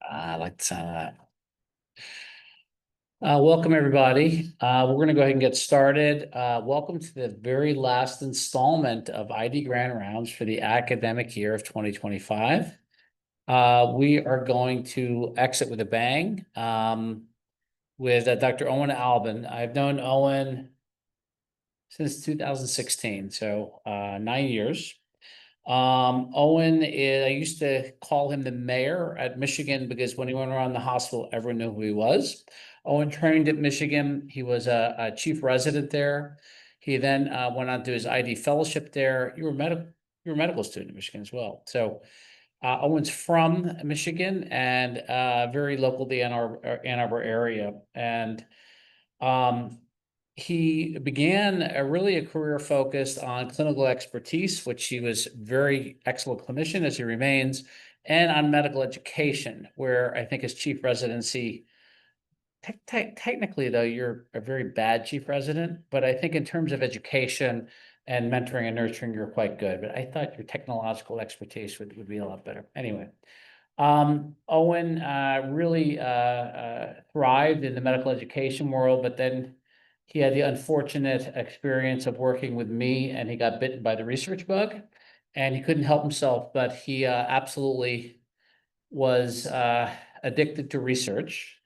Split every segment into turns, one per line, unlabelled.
I like the sound of that. Welcome, everybody. We're going to go ahead and get started. Welcome to the very last installment of ID Grand Rounds for the academic year of 2025. We are going to exit with a bang with Dr. Owen Albin. I've known Owen since 2016, so 9 years. Owen I used to call him the mayor at Michigan because when he went around the hospital, everyone knew who he was. Owen trained at Michigan. He was a chief resident there. He then went on to his ID fellowship there. You were a medical student at Michigan as well. So Owen's from Michigan and very local to the Ann Arbor area. And he began a career focused on clinical expertise, which he was very excellent clinician as he remains, and on medical education, where I think his chief residency, technically though, you're a very bad chief resident, but I think in terms of education and mentoring and nurturing, you're quite good. But I thought your technological expertise would be a lot better. Anyway, Owen really thrived in the medical education world, but then he had the unfortunate experience of working with me, and he got bitten by the research bug, and he couldn't help himself, but he absolutely was addicted to research.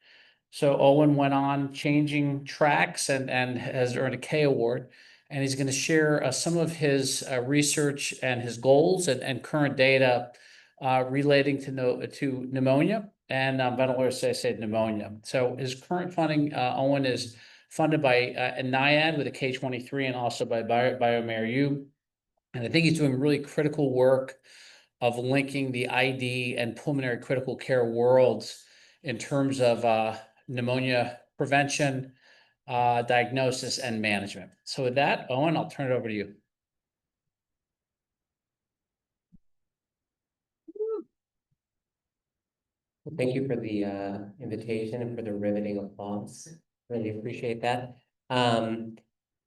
So Owen went on changing tracks and has earned a K award, and he's going to share some of his research and his goals and current data relating to pneumonia and ventilator-associated pneumonia. So his current funding, Owen, is funded by a NIAID with a K-23 and also by bioMérieux. And I think he's doing really critical work of linking the ID and pulmonary critical care worlds in terms of pneumonia prevention, diagnosis, and management. So with that, Owen, I'll turn it over to you.
Well, thank you for the invitation and for the riveting applause. Really appreciate that. I'm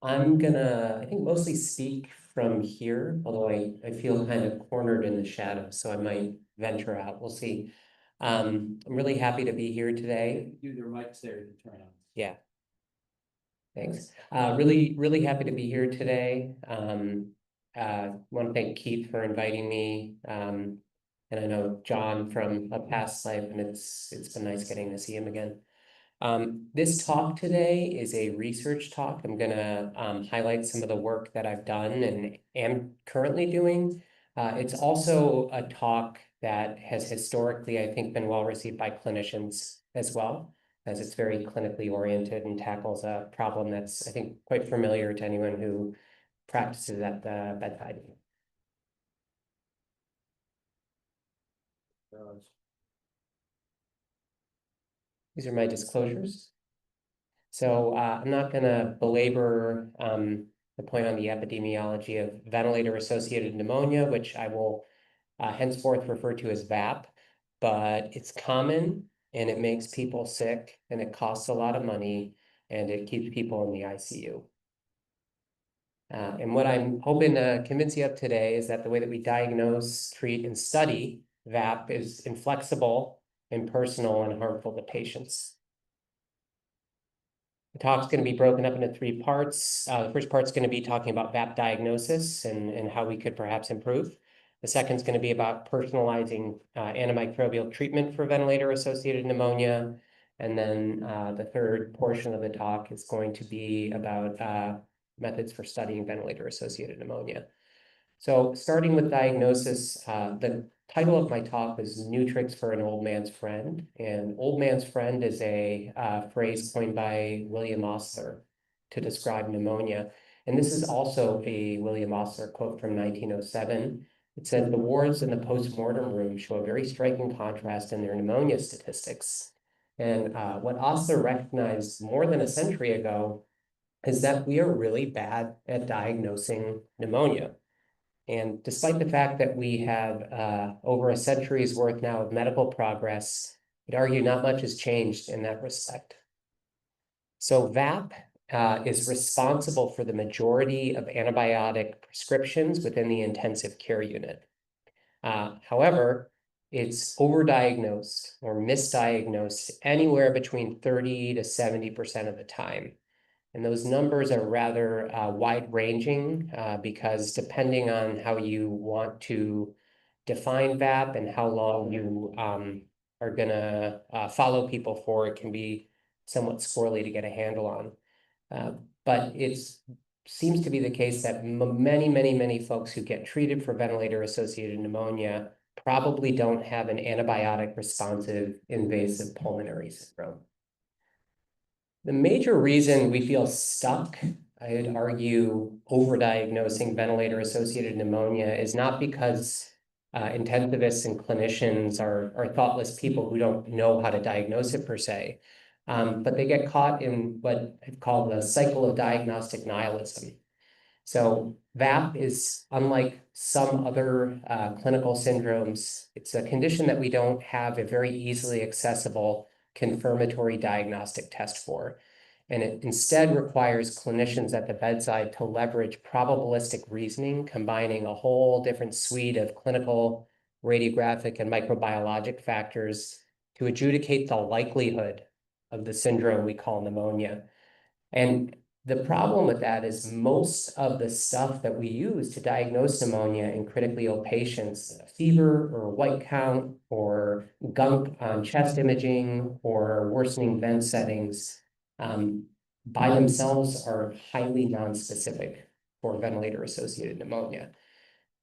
gonna, I think, mostly speak from here, although I feel kind of cornered in the shadows, so I might venture out. We'll see. I'm really happy to be here today.
Do their mics there to turn on.
Yeah. Thanks. Really happy to be here today. Want to thank Keith for inviting me. And I know John from a past life, and it's been nice getting to see him again. This talk today is a research talk. I'm gonna highlight some of the work that I've done and am currently doing. It's also a talk that has historically, I think, been well received by clinicians as well, as it's very clinically oriented and tackles a problem that's, I think, quite familiar to anyone who practices at the bedside. These are my disclosures. So I'm not going to belabor the point on the epidemiology of ventilator-associated pneumonia, which I will henceforth refer to as VAP, but it's common and it makes people sick and it costs a lot of money and it keeps people in the ICU. And what I'm hoping to convince you of today is that the way that we diagnose, treat, and study VAP is inflexible, impersonal, and harmful to patients. The talk's going to be broken up into 3 parts. The first part's going to be talking about VAP diagnosis and how we could perhaps improve. The second is going to be about personalizing antimicrobial treatment for ventilator-associated pneumonia. And then the third portion of the talk is going to be about methods for studying ventilator-associated pneumonia. So starting with diagnosis, the title of my talk is New Tricks for an Old Man's Friend. And old man's friend is a phrase coined by William Osler to describe pneumonia. And this is also a William Osler quote from 1907. It said, "The wards in the post-mortem room show a very striking contrast in their pneumonia statistics." And what Osler recognized more than a century ago is that we are really bad at diagnosing pneumonia. And despite the fact that we have over a century's worth now of medical progress, I'd argue not much has changed in that respect. So VAP is responsible for the majority of antibiotic prescriptions within the intensive care unit. However, it's overdiagnosed or misdiagnosed anywhere between 30 to 70% of the time. And those numbers are rather wide-ranging because depending on how you want to define VAP and how long you are gonna follow people for, it can be somewhat squirrely to get a handle on. But it seems to be the case that many folks who get treated for ventilator-associated pneumonia probably don't have an antibiotic-responsive invasive pulmonary syndrome. The major reason we feel stuck, I would argue, overdiagnosing ventilator-associated pneumonia is not because intensivists and clinicians are thoughtless people who don't know how to diagnose it per se, but they get caught in what I've called the cycle of diagnostic nihilism. So VAP is, unlike some other clinical syndromes, it's a condition that we don't have a very easily accessible confirmatory diagnostic test for. And it instead requires clinicians at the bedside to leverage probabilistic reasoning, combining a whole different suite of clinical, radiographic, and microbiologic factors to adjudicate the likelihood of the syndrome we call pneumonia. And the problem with that is most of the stuff that we use to diagnose pneumonia in critically ill patients, fever or white count or gunk on chest imaging or worsening vent settings, by themselves are highly nonspecific for ventilator-associated pneumonia.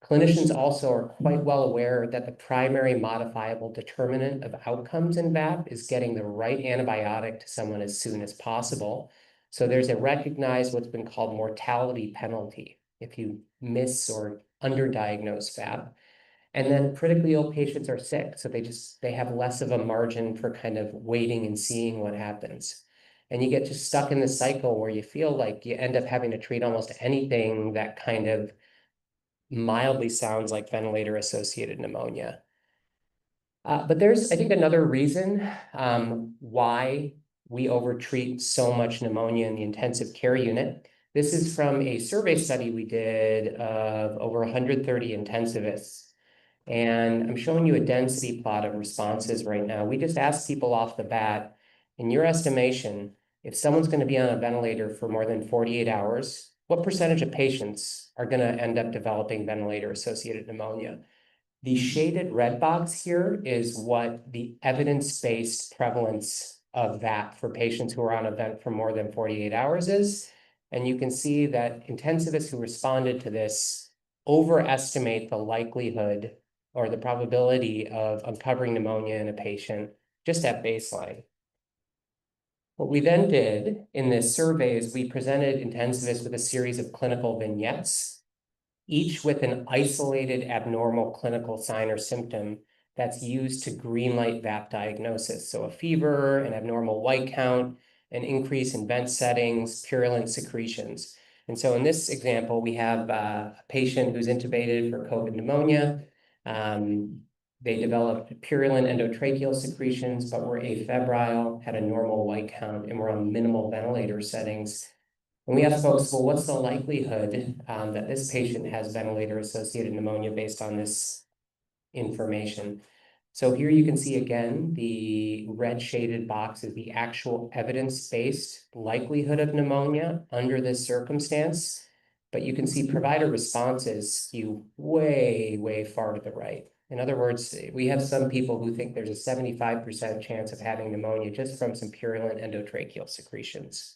Clinicians also are quite well aware that the primary modifiable determinant of outcomes in VAP is getting the right antibiotic to someone as soon as possible. So there's a recognized what's been called mortality penalty if you miss or underdiagnose VAP. And then critically ill patients are sick, so they have less of a margin for kind of waiting and seeing what happens. And you get just stuck in the cycle where you feel like you end up having to treat almost anything that kind of mildly sounds like ventilator-associated pneumonia. But there's, I think, another reason why we overtreat so much pneumonia in the intensive care unit. This is from a survey study we did of over 130 intensivists. And I'm showing you a density plot of responses right now. We just asked people off the bat, in your estimation, if someone's going to be on a ventilator for more than 48 hours, what percentage of patients are going to end up developing ventilator-associated pneumonia? The shaded red box here is what the evidence-based prevalence of that for patients who are on a vent for more than 48 hours is. And you can see that intensivists who responded to this overestimate the likelihood or the probability of uncovering pneumonia in a patient just at baseline. What we then did in this survey is we presented intensivists with a series of clinical vignettes, each with an isolated abnormal clinical sign or symptom that's used to greenlight VAP diagnosis. So a fever, an abnormal white count, an increase in vent settings, purulent secretions. And so in this example, we have a patient who's intubated for COVID pneumonia. They developed purulent endotracheal secretions, but were afebrile, had a normal white count, and were on minimal ventilator settings. And we asked folks, well, what's the likelihood that this patient has ventilator-associated pneumonia based on this information? So here you can see again, the red shaded box is the actual evidence-based likelihood of pneumonia under this circumstance. But you can see provider responses skew way far to the right. In other words, we have some people who think there's a 75% chance of having pneumonia just from some purulent endotracheal secretions.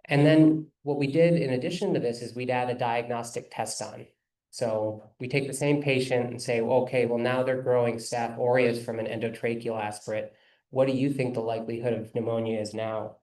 And then what we did in addition to this is we'd add a diagnostic test on. So we take the same patient and say, well, okay, well, now they're growing Staph aureus from an endotracheal aspirate. What do you think the likelihood of pneumonia is now?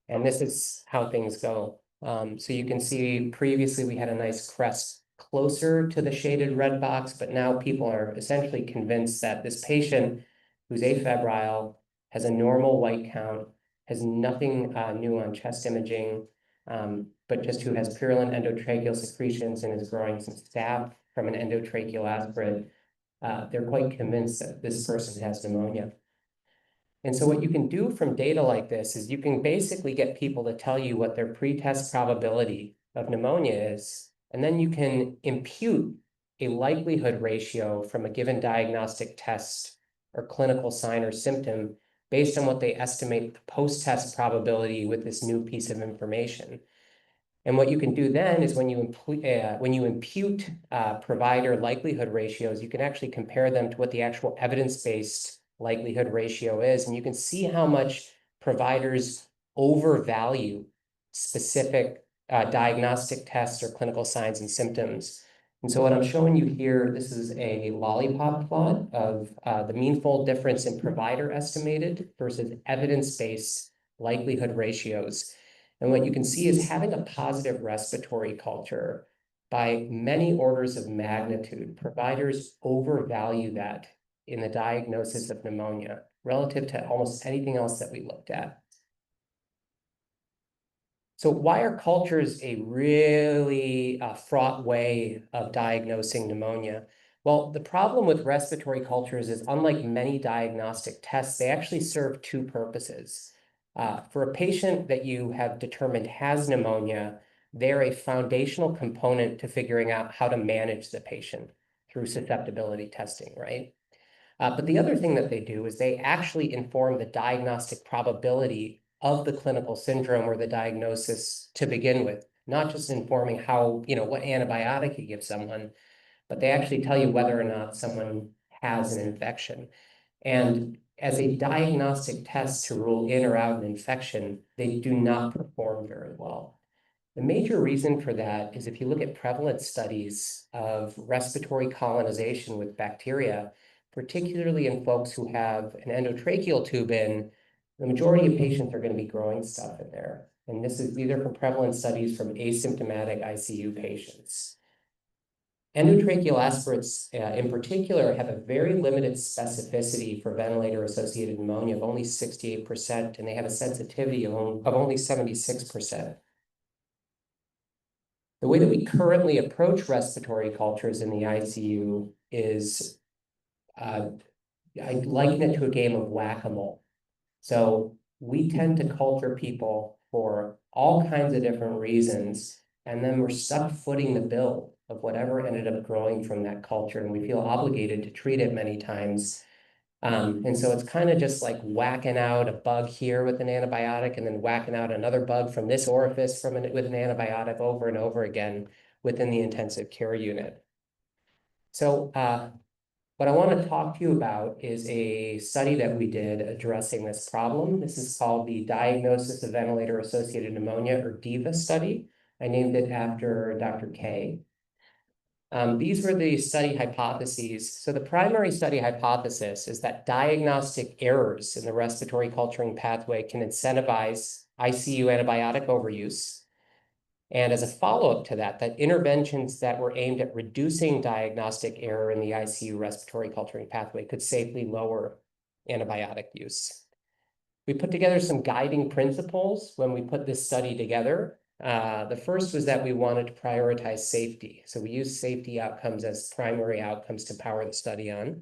And this is how things go. So you can see previously we had a nice crest closer to the shaded red box, but now people are essentially convinced that this patient who's afebrile has a normal white count, has nothing new on chest imaging, but just who has purulent endotracheal secretions and is growing some staph from an endotracheal aspirate. They're quite convinced that this person has pneumonia. And so what you can do from data like this is you can basically get people to tell you what their pre-test probability of pneumonia is, and then you can impute a likelihood ratio from a given diagnostic test or clinical sign or symptom based on what they estimate the post-test probability with this new piece of information. And what you can do then is when you impute provider likelihood ratios, you can actually compare them to what the actual evidence-based likelihood ratio is, and you can see how much providers overvalue specific diagnostic tests or clinical signs and symptoms. And so what I'm showing you here, this is a lollipop plot of the mean fold difference in provider estimated versus evidence-based likelihood ratios. And what you can see is having a positive respiratory culture by many orders of magnitude, providers overvalue that in the diagnosis of pneumonia relative to almost anything else that we looked at. So why are cultures a really fraught way of diagnosing pneumonia? Well, the problem with respiratory cultures is unlike many diagnostic tests, they actually serve two purposes. For a patient that you have determined has pneumonia, they're a foundational component to figuring out how to manage the patient through susceptibility testing, right? But the other thing that they do is they actually inform the diagnostic probability of the clinical syndrome or the diagnosis to begin with, not just informing how, what antibiotic you give someone, but they actually tell you whether or not someone has an infection. And as a diagnostic test to rule in or out an infection, they do not perform very well. The major reason for that is if you look at prevalent studies of respiratory colonization with bacteria, particularly in folks who have an endotracheal tube in, the majority of patients are going to be growing stuff in there. And these are from prevalent studies from asymptomatic ICU patients. Endotracheal aspirates in particular have a very limited specificity for ventilator-associated pneumonia of only 68%, and they have a sensitivity of only 76%. The way that we currently approach respiratory cultures in the ICU is, I liken it to a game of whack-a-mole. So we tend to culture people for all kinds of different reasons, and then we're stuck footing the bill of whatever ended up growing from that culture, and we feel obligated to treat it many times. And so it's kind of just like whacking out a bug here with an antibiotic and then whacking out another bug from this orifice with an antibiotic over and over again within the intensive care unit. So what I want to talk to you about is a study that we did addressing this problem. This is called the Diagnosis of Ventilator-Associated Pneumonia, or DIVA study. I named it after Dr. K. These were the study hypotheses. So the primary study hypothesis is that diagnostic errors in the respiratory culturing pathway can incentivize ICU antibiotic overuse. And as a follow-up to that, that interventions that were aimed at reducing diagnostic error in the ICU respiratory culturing pathway could safely lower antibiotic use. We put together some guiding principles when we put this study together. The first was that we wanted to prioritize safety. So we used safety outcomes as primary outcomes to power the study on.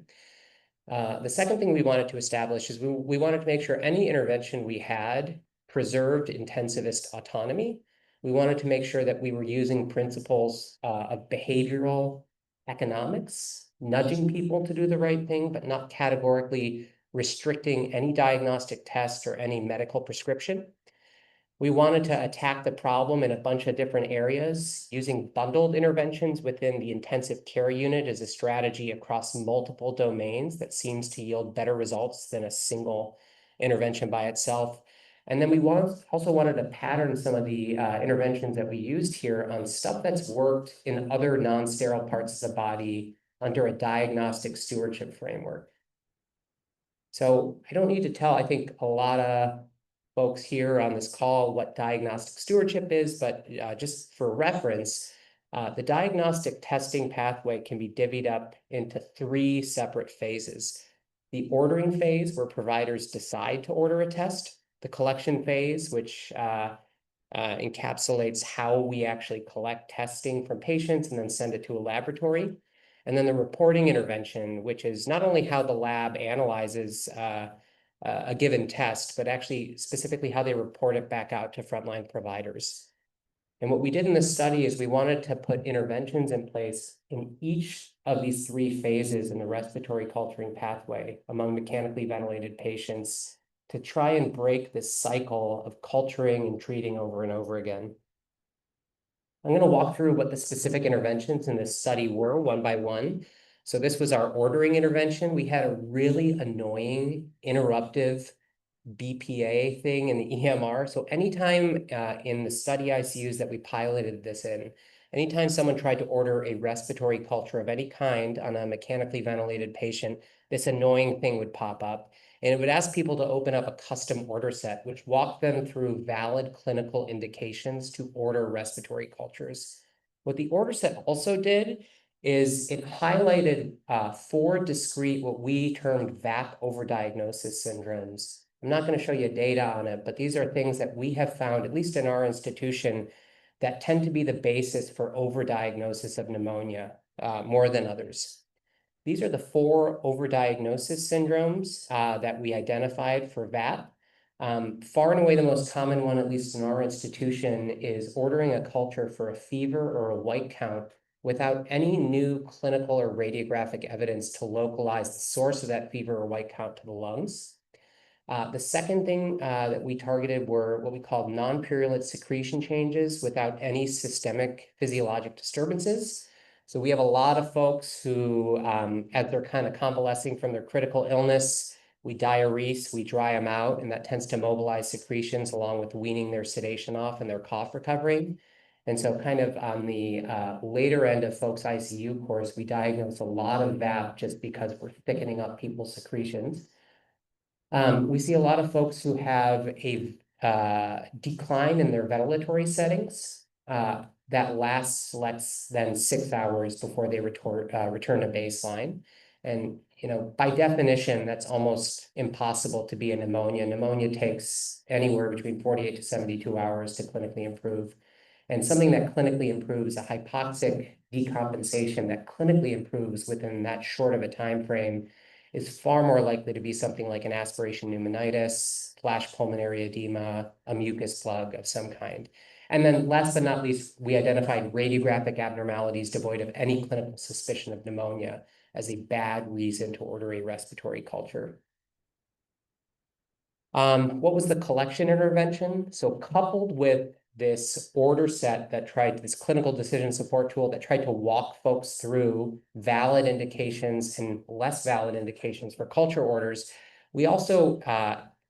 The second thing we wanted to establish is we wanted to make sure any intervention we had preserved intensivist autonomy. We wanted to make sure that we were using principles of behavioral economics, nudging people to do the right thing, but not categorically restricting any diagnostic test or any medical prescription. We wanted to attack the problem in a bunch of different areas, using bundled interventions within the intensive care unit as a strategy across multiple domains that seems to yield better results than a single intervention by itself. And then we also wanted to pattern some of the interventions that we used here on stuff that's worked in other non-sterile parts of the body under a diagnostic stewardship framework. So I don't need to tell, I think, a lot of folks here on this call what diagnostic stewardship is, but just for reference, the diagnostic testing pathway can be divvied up into 3 separate phases. The ordering phase, where providers decide to order a test. The collection phase, which encapsulates how we actually collect testing from patients and then send it to a laboratory. And then the reporting intervention, which is not only how the lab analyzes a given test, but actually specifically how they report it back out to frontline providers. And what we did in this study is we wanted to put interventions in place in each of these three phases in the respiratory culturing pathway among mechanically ventilated patients to try and break this cycle of culturing and treating over and over again. I'm going to walk through what the specific interventions in this study were one by one. So this was our ordering intervention. We had a really annoying, interruptive BPA thing in the EMR. So anytime in the study ICUs that we piloted this in, anytime someone tried to order a respiratory culture of any kind on a mechanically ventilated patient, this annoying thing would pop up. And it would ask people to open up a custom order set, which walked them through valid clinical indications to order respiratory cultures. What the order set also did is it highlighted 4 discrete, what we termed VAP overdiagnosis syndromes. I'm not going to show you data on it, but these are things that we have found, at least in our institution, that tend to be the basis for overdiagnosis of pneumonia more than others. These are the 4 overdiagnosis syndromes that we identified for VAP. Far and away the most common one, at least in our institution, is ordering a culture for a fever or a white count without any new clinical or radiographic evidence to localize the source of that fever or white count to the lungs. The second thing that we targeted were what we called non-purulent secretion changes without any systemic physiologic disturbances. So we have a lot of folks who, as they're kind of convalescing from their critical illness, we diurese, we dry them out, and that tends to mobilize secretions along with weaning their sedation off and their cough recovery. And so kind of on the later end of folks' ICU course, we diagnose a lot of VAP just because we're thickening up people's secretions. We see a lot of folks who have a decline in their ventilatory settings that lasts less than 6 hours before they return to baseline. And, you know, by definition, that's almost impossible to be a pneumonia. Pneumonia takes anywhere between 48 to 72 hours to clinically improve. And something that clinically improves, a hypoxic decompensation that clinically improves within that short of a time frame, is far more likely to be something like an aspiration pneumonitis, flash pulmonary edema, a mucus plug of some kind. And then last but not least, we identified radiographic abnormalities devoid of any clinical suspicion of pneumonia as a bad reason to order a respiratory culture. What was the collection intervention? So coupled with this order set that tried, this clinical decision support tool that tried to walk folks through valid indications and less valid indications for culture orders, we also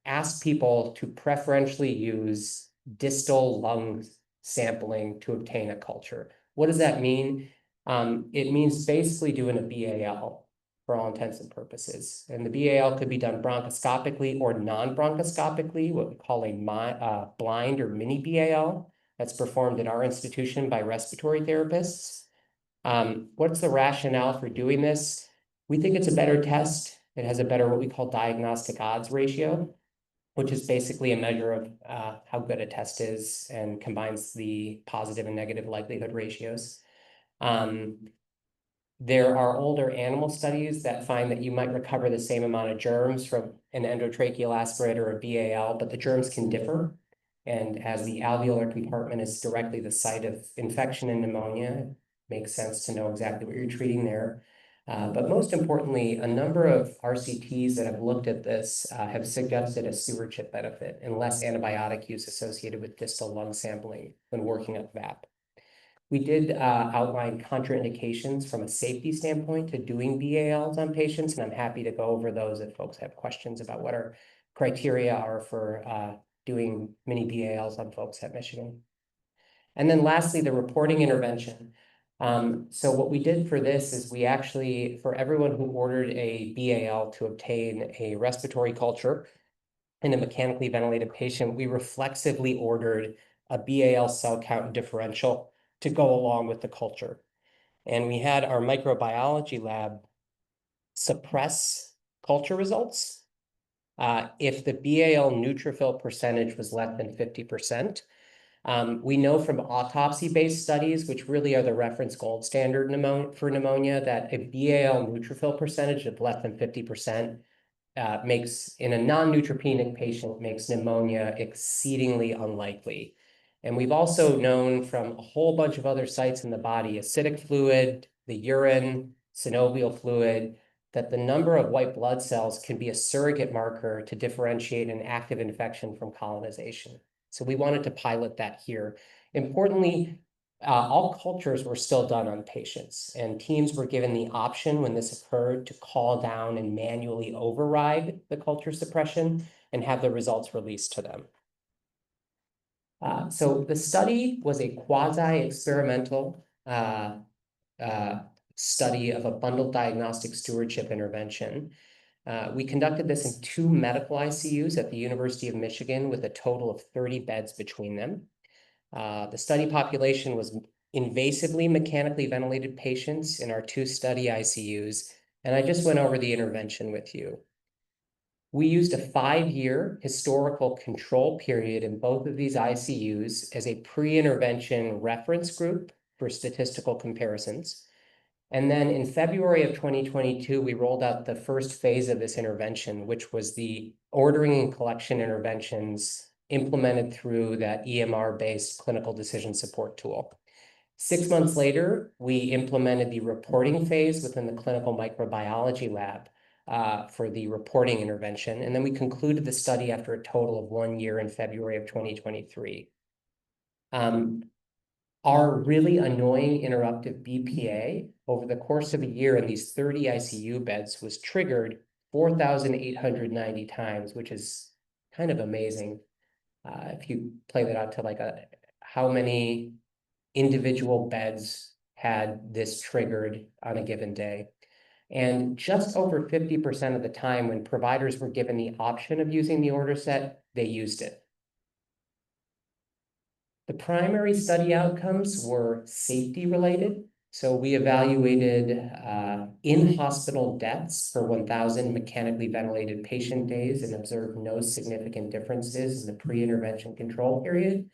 asked people to preferentially use distal lung sampling to obtain a culture. What does that mean? It means basically doing a BAL for all intents and purposes. And the BAL could be done bronchoscopically or non-bronchoscopically, what we call a blind or mini BAL. That's performed at our institution by respiratory therapists. What's the rationale for doing this? We think it's a better test. It has a better what we call diagnostic odds ratio, which is basically a measure of how good a test is and combines the positive and negative likelihood ratios. There are older animal studies that find that you might recover the same amount of germs from an endotracheal aspirate or a BAL, but the germs can differ. And as the alveolar compartment is directly the site of infection and pneumonia, it makes sense to know exactly what you're treating there. But most importantly, a number of RCTs that have looked at this have suggested a stewardship benefit and less antibiotic use associated with distal lung sampling when working up VAP. We did outline contraindications from a safety standpoint to doing BALs on patients, and I'm happy to go over those if folks have questions about what our criteria are for doing mini BALs on folks at Michigan. And then lastly, the reporting intervention. So what we did for this is we actually, for everyone who ordered a BAL to obtain a respiratory culture in a mechanically ventilated patient, we reflexively ordered a BAL cell count differential to go along with the culture. And we had our microbiology lab suppress culture results if the BAL neutrophil percentage was less than 50%. We know from autopsy-based studies, which really are the reference gold standard for pneumonia, that a BAL neutrophil percentage of less than 50% makes, in a non-neutropenic patient, makes pneumonia exceedingly unlikely. And we've also known from a whole bunch of other sites in the body, acidic fluid, the urine, synovial fluid, that the number of white blood cells can be a surrogate marker to differentiate an active infection from colonization. So we wanted to pilot that here. Importantly, all cultures were still done on patients, and teams were given the option when this occurred to call down and manually override the culture suppression and have the results released to them. So the study was a quasi-experimental study of a bundled diagnostic stewardship intervention. We conducted this in 2 medical ICUs at the University of Michigan with a total of 30 beds between them. The study population was invasively mechanically ventilated patients in our 2 study ICUs, and I just went over the intervention with you. We used a 5-year historical control period in both of these ICUs as a pre-intervention reference group for statistical comparisons. And then in February of 2022, we rolled out the first phase of this intervention, which was the ordering and collection interventions implemented through that EMR-based clinical decision support tool. 6 months later, we implemented the reporting phase within the clinical microbiology lab for the reporting intervention. And then we concluded the study after a total of 1 year in February of 2023. Our really annoying interruptive BPA over the course of a year in these 30 ICU beds was triggered 4,890 times, which is kind of amazing. If you play that out to like how many individual beds had this triggered on a given day. And just over 50% of the time when providers were given the option of using the order set, they used it. The primary study outcomes were safety related. So we evaluated in-hospital deaths per 1,000 mechanically ventilated patient days and observed no significant differences in the pre-intervention control period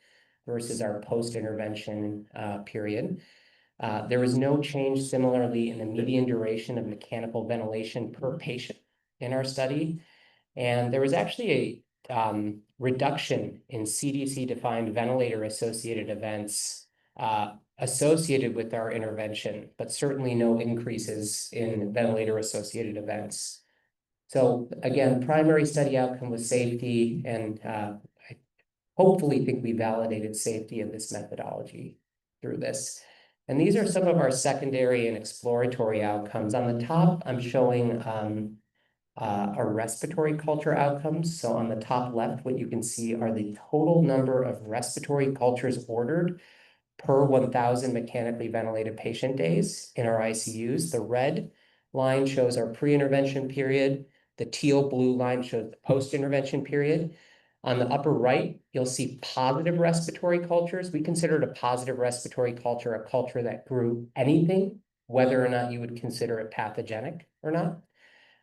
versus our post-intervention period. There was no change similarly in the median duration of mechanical ventilation per patient in our study. And there was actually a reduction in CDC-defined ventilator-associated events associated with our intervention, but certainly no increases in ventilator-associated events. So again, primary study outcome was safety, and I hopefully think we validated safety of this methodology through this. And these are some of our secondary and exploratory outcomes. On the top, I'm showing our respiratory culture outcomes. So on the top left, what you can see are the total number of respiratory cultures ordered per 1,000 mechanically ventilated patient days in our ICUs. The red line shows our pre-intervention period. The teal blue line shows the post-intervention period. On the upper right, you'll see positive respiratory cultures. We considered a positive respiratory culture a culture that grew anything, whether or not you would consider it pathogenic or not.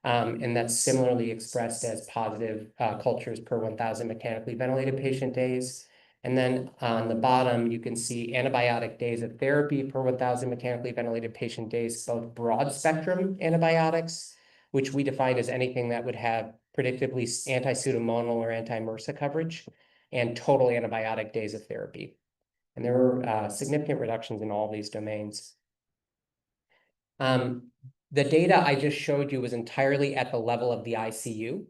And that's similarly expressed as positive cultures per 1,000 mechanically ventilated patient days. And then on the bottom, you can see antibiotic days of therapy per 1,000 mechanically ventilated patient days, both broad spectrum antibiotics, which we define as anything that would have predictably anti-pseudomonal or anti-MRSA coverage, and total antibiotic days of therapy. And there were significant reductions in all of these domains. The data I just showed you was entirely at the level of the ICU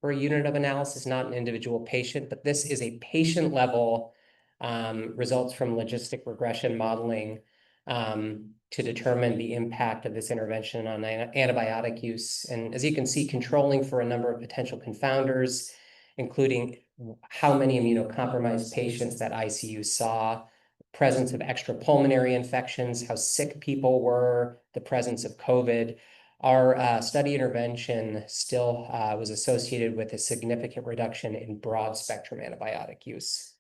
for a unit of analysis, not an individual patient, but this is a patient level results from logistic regression modeling to determine the impact of this intervention on antibiotic use. And as you can see, controlling for a number of potential confounders, including how many immunocompromised patients that ICU saw, presence of extrapulmonary infections, how sick people were, the presence of COVID. Our study intervention still was associated with a significant reduction in broad spectrum antibiotic use.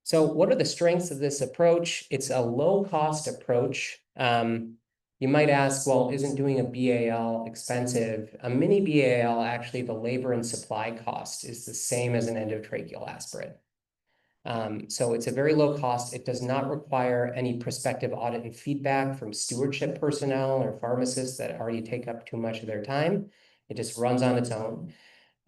So what are the strengths of this approach? It's a low-cost approach. You might ask, well, isn't doing a BAL expensive? A mini BAL, actually, the labor and supply cost is the same as an endotracheal aspirin. So it's a very low cost. It does not require any prospective audit and feedback from stewardship personnel or pharmacists that already take up too much of their time. It just runs on its own.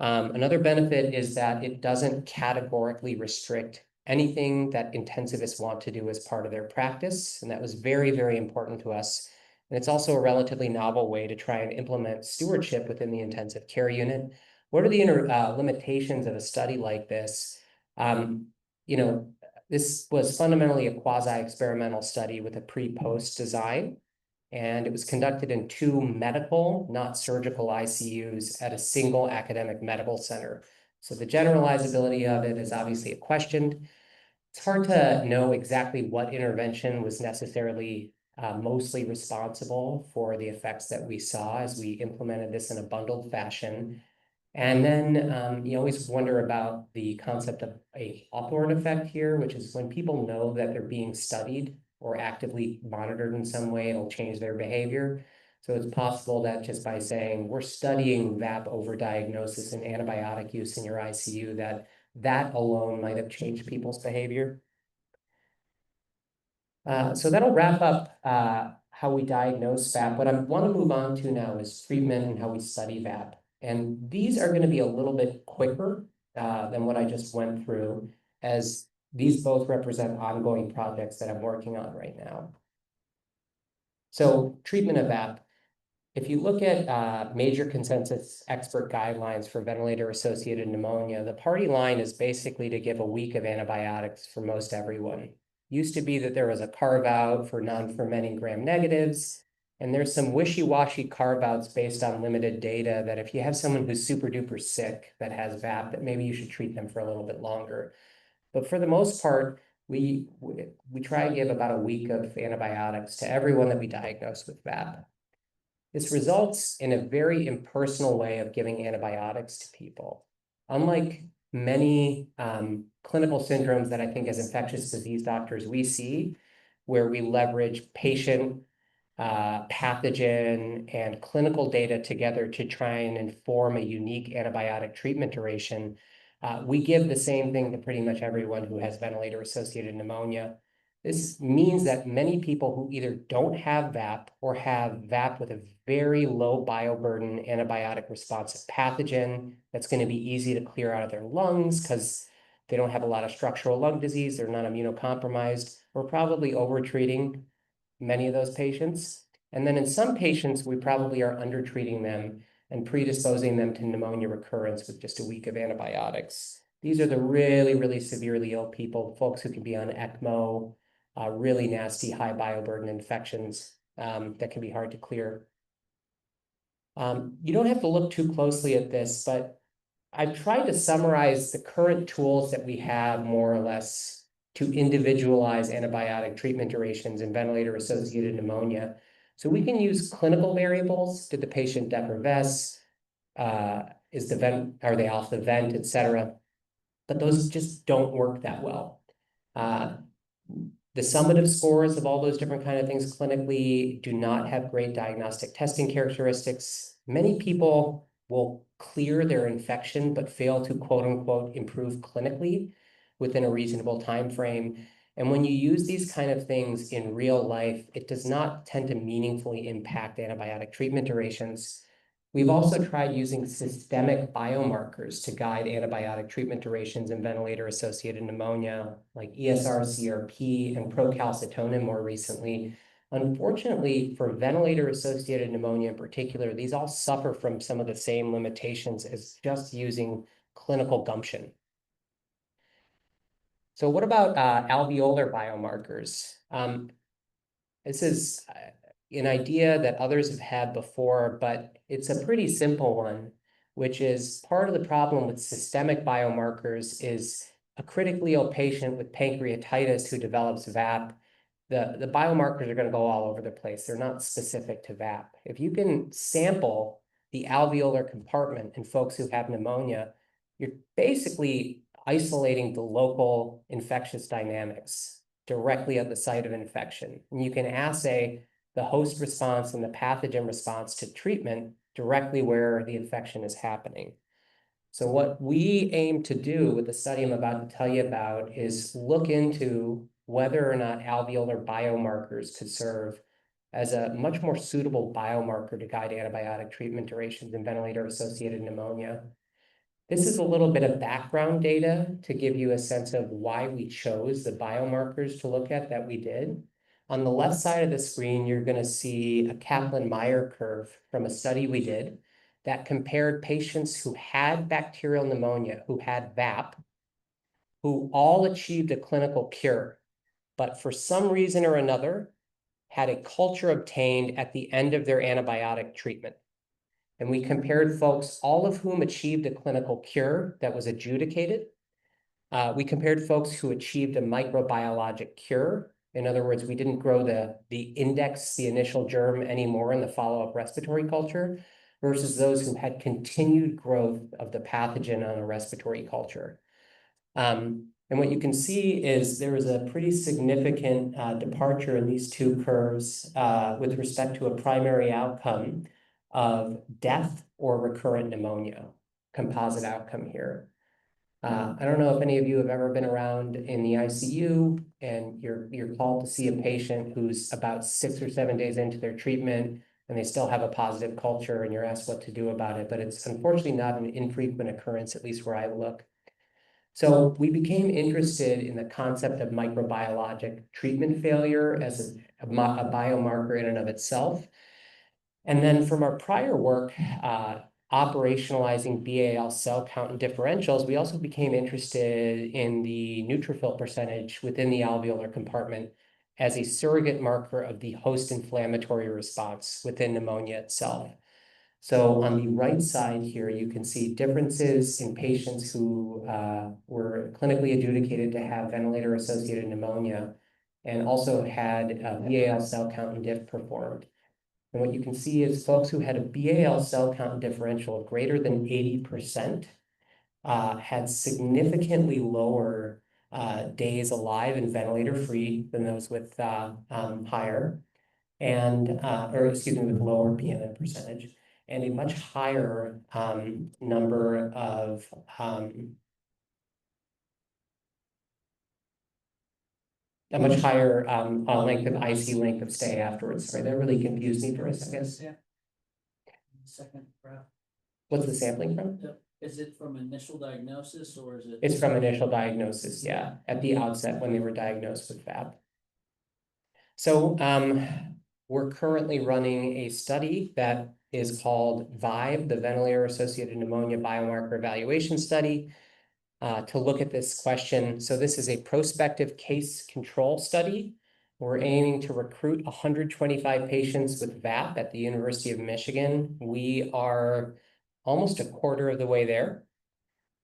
Another benefit is that it doesn't categorically restrict anything that intensivists want to do as part of their practice. And that was very, very important to us. And it's also a relatively novel way to try and implement stewardship within the intensive care unit. What are the limitations of a study like this? You know, this was fundamentally a quasi-experimental study with a pre-post design. And it was conducted in 2 medical, not surgical ICUs at a single academic medical center. So the generalizability of it is obviously a question. It's hard to know exactly what intervention was necessarily mostly responsible for the effects that we saw as we implemented this in a bundled fashion. And then you always wonder about the concept of a Hawthorne effect here, which is when people know that they're being studied or actively monitored in some way, it'll change their behavior. So it's possible that just by saying we're studying VAP overdiagnosis and antibiotic use in your ICU, that alone might have changed people's behavior. So that'll wrap up how we diagnose VAP. What I want to move on to now is treatment and how we study VAP. And these are going to be a little bit quicker than what I just went through, as these both represent ongoing projects that I'm working on right now. So treatment of VAP. If you look at major consensus expert guidelines for ventilator-associated pneumonia, the party line is basically to give a week of antibiotics for most everyone. Used to be that there was a carve-out for non-fermenting gram-negatives, and there's some wishy-washy carve-outs based on limited data that if you have someone who's super-duper sick that has VAP, that maybe you should treat them for a little bit longer. But for the most part, we try and give about a week of antibiotics to everyone that we diagnose with VAP. This results in a very impersonal way of giving antibiotics to people. Unlike many clinical syndromes that I think as infectious disease doctors we see, where we leverage patient, pathogen, and clinical data together to try and inform a unique antibiotic treatment duration, we give the same thing to pretty much everyone who has ventilator-associated pneumonia. This means that many people who either don't have VAP or have VAP with a very low bioburden antibiotic responsive pathogen that's going to be easy to clear out of their lungs because they don't have a lot of structural lung disease, they're not immunocompromised. We're probably overtreating many of those patients. And then in some patients, we probably are undertreating them and predisposing them to pneumonia recurrence with just a week of antibiotics. These are the really, really severely ill people, folks who can be on ECMO, really nasty high bioburden infections that can be hard to clear. You don't have to look too closely at this, but I've tried to summarize the current tools that we have more or less to individualize antibiotic treatment durations in ventilator-associated pneumonia. So we can use clinical variables. Did the patient deprivess? Is the vent, are they off the vent, et cetera? But those just don't work that well. The summative scores of all those different kind of things clinically do not have great diagnostic testing characteristics. Many people will clear their infection, but fail to quote unquote improve clinically within a reasonable time frame. And when you use these kind of things in real life, it does not tend to meaningfully impact antibiotic treatment durations. We've also tried using systemic biomarkers to guide antibiotic treatment durations in ventilator-associated pneumonia, like ESR-CRP and procalcitonin more recently. Unfortunately, for ventilator-associated pneumonia in particular, these all suffer from some of the same limitations as just using clinical gumption. So what about alveolar biomarkers? This is an idea that others have had before, but it's a pretty simple one, which is part of the problem with systemic biomarkers is a critically ill patient with pancreatitis who develops VAP. The biomarkers are going to go all over the place. They're not specific to VAP. If you can sample the alveolar compartment in folks who have pneumonia, you're basically isolating the local infectious dynamics directly at the site of infection. And you can assay the host response and the pathogen response to treatment directly where the infection is happening. So what we aim to do with the study I'm about to tell you about is look into whether or not alveolar biomarkers could serve as a much more suitable biomarker to guide antibiotic treatment durations in ventilator-associated pneumonia. This is a little bit of background data to give you a sense of why we chose the biomarkers to look at that we did. On the left side of the screen, you're going to see a Kaplan-Meier curve from a study we did that compared patients who had bacterial pneumonia, who had VAP, who all achieved a clinical cure, but for some reason or another, had a culture obtained at the end of their antibiotic treatment. And we compared folks, all of whom achieved a clinical cure that was adjudicated. We compared folks who achieved a microbiologic cure. In other words, we didn't grow the index, the initial germ anymore in the follow-up respiratory culture, versus those who had continued growth of the pathogen on a respiratory culture. And what you can see is there is a pretty significant departure in these two curves with respect to a primary outcome of death or recurrent pneumonia, composite outcome here. I don't know if any of you have ever been around in the ICU and you're called to see a patient who's about 6 or 7 days into their treatment and they still have a positive culture and you're asked what to do about it, but it's unfortunately not an infrequent occurrence, at least where I look. So we became interested in the concept of microbiologic treatment failure as a biomarker in and of itself. And then from our prior work, operationalizing BAL cell count and differentials, we also became interested in the neutrophil percentage within the alveolar compartment as a surrogate marker of the host inflammatory response within pneumonia itself. So on the right side here, you can see differences in patients who were clinically adjudicated to have ventilator-associated pneumonia and also had BAL cell count and diff performed. And what you can see is folks who had a BAL cell count differential of greater than 80% had significantly lower days alive and ventilator-free than those with higher, and with lower BMN percentage, and a much higher number of length of ICU length of stay afterwards. Sorry, that really confused me for a second.
Second graph.
What's the sampling from?
Is it from initial diagnosis or is it?
It's from initial diagnosis, yeah, at the outset when they were diagnosed with VAP. So we're currently running a study that is called VIBE, the Ventilator-Associated Pneumonia Biomarker Evaluation Study, to look at this question. So this is a prospective case control study. We're aiming to recruit 125 patients with VAP at the University of Michigan. We are almost a quarter of the way there.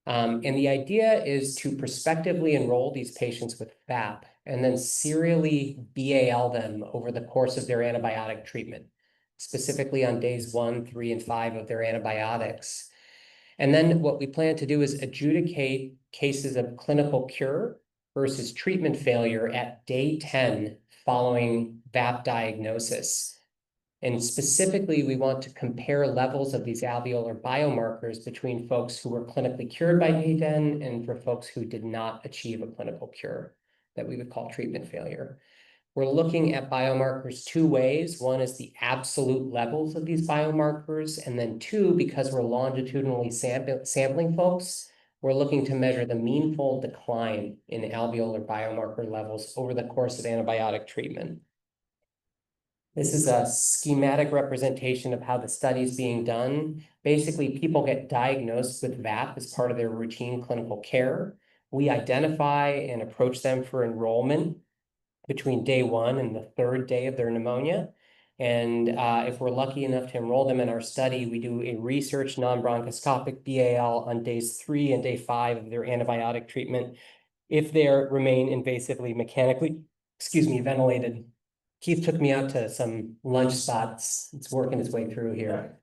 And the idea is to prospectively enroll these patients with VAP and then serially BAL them over the course of their antibiotic treatment, specifically on days 1, 3, and 5 of their antibiotics. And then what we plan to do is adjudicate cases of clinical cure versus treatment failure at day 10 following VAP diagnosis. And specifically, we want to compare levels of these alveolar biomarkers between folks who were clinically cured by day 10 and for folks who did not achieve a clinical cure that we would call treatment failure. We're looking at biomarkers two ways. One is the absolute levels of these biomarkers. And then two, because we're longitudinally sampling folks, we're looking to measure the meanful decline in alveolar biomarker levels over the course of antibiotic treatment. This is a schematic representation of how the study is being done. Basically, people get diagnosed with VAP as part of their routine clinical care. We identify and approach them for enrollment between day 1 and the 3rd day of their pneumonia. And if we're lucky enough to enroll them in our study, we do a research non-bronchoscopic BAL on days 3 and day 5 of their antibiotic treatment if they remain invasively mechanically, ventilated. Keith took me out to some lunch spots. It's working its way through here.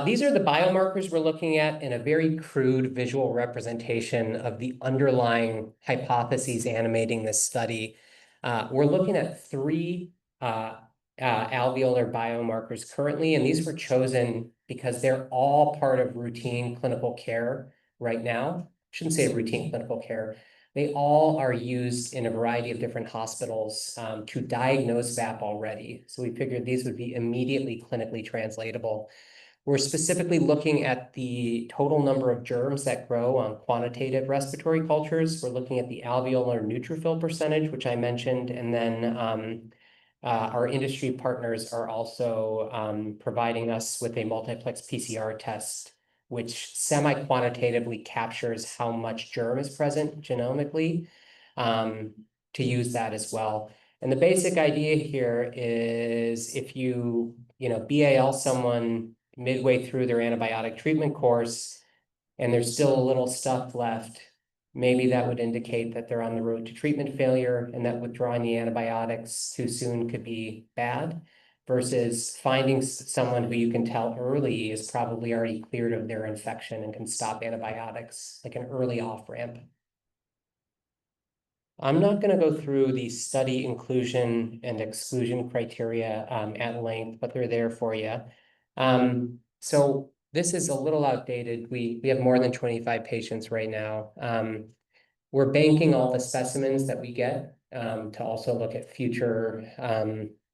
These are the biomarkers we're looking at in a very crude visual representation of the underlying hypotheses animating this study. We're looking at 3 alveolar biomarkers currently, and these were chosen because they're all part of routine clinical care right now. I shouldn't say routine clinical care. They all are used in a variety of different hospitals to diagnose VAP already. So we figured these would be immediately clinically translatable. We're specifically looking at the total number of germs that grow on quantitative respiratory cultures. We're looking at the alveolar neutrophil percentage, which I mentioned, and then our industry partners are also providing us with a multiplex PCR test, which semi-quantitatively captures how much germ is present genomically, to use that as well. And the basic idea here is if you BAL someone midway through their antibiotic treatment course and there's still a little stuff left, maybe that would indicate that they're on the road to treatment failure and that withdrawing the antibiotics too soon could be bad, versus finding someone who you can tell early is probably already cleared of their infection and can stop antibiotics, like an early off-ramp. I'm not going to go through the study inclusion and exclusion criteria at length, but they're there for you. So this is a little outdated. We have more than 25 patients right now. We're banking all the specimens that we get to also look at future